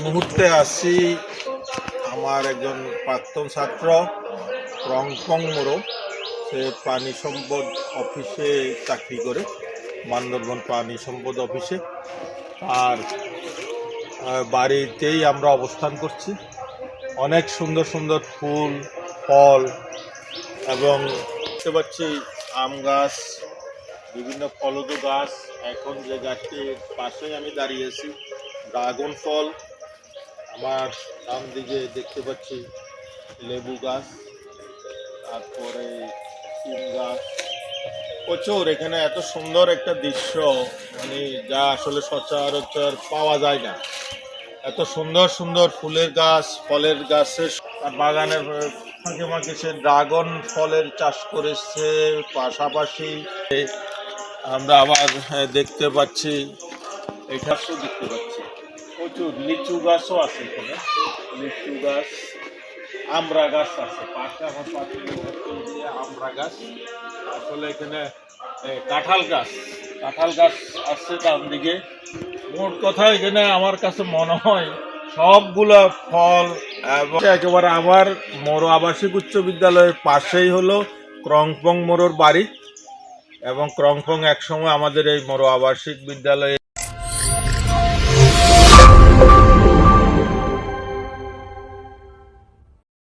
মুহূর্তে আছি আমার একজন প্রাক্তন ছাত্র রংপং মোড়ো। সে পানি সম্পদ অফিসে চাকরি করে, বান্দরবন পানি সম্পদ অফিসে। আর বাড়িতেই আমরা অবস্থান করছি। অনেক সুন্দর সুন্দর ফুল, ফল এবং দেখতে পাচ্ছি আম গাছ, বিভিন্ন ফলজ গাছ। এখন যে গাছটির পাশেই আমি দাঁড়িয়েছি, ড্রাগন ফল। আমার ডান দিকে দেখতে পাচ্ছি লেবু গাছ, তারপরে সিম গাছ। প্রচুর এখানে এত সুন্দর একটা দৃশ্য, মানে যা আসলে সচরাচর পাওয়া যায় না। এত সুন্দর সুন্দর ফুলের গাছ, ফলের গাছের বাগানের ফাঁকে ফাঁকে সে ড্রাগন ফলের চাষ করেছে। পাশাপাশি আমরা আবার দেখতে পাচ্ছি, এখানেও দেখতে পাচ্ছি প্রচুর লিচু গাছও আছে এখানে। লিচু গাছ, আমড়া গাছ আছে পাশে, আমার পাশে আমড়া গাছ। আসলে এখানে কাঁঠাল গাছ আছে ডান দিকে। মোট কথা এখানে আমার কাছে মনে হয় সবগুলা ফল। এবং একেবারে আমার মোড়ো আবাসিক উচ্চ বিদ্যালয়ের পাশেই হলো ক্রংপং মোড়োর বাড়ি। এবং ক্রংপং একসময় আমাদের এই মোড়ো আবাসিক বিদ্যালয়ে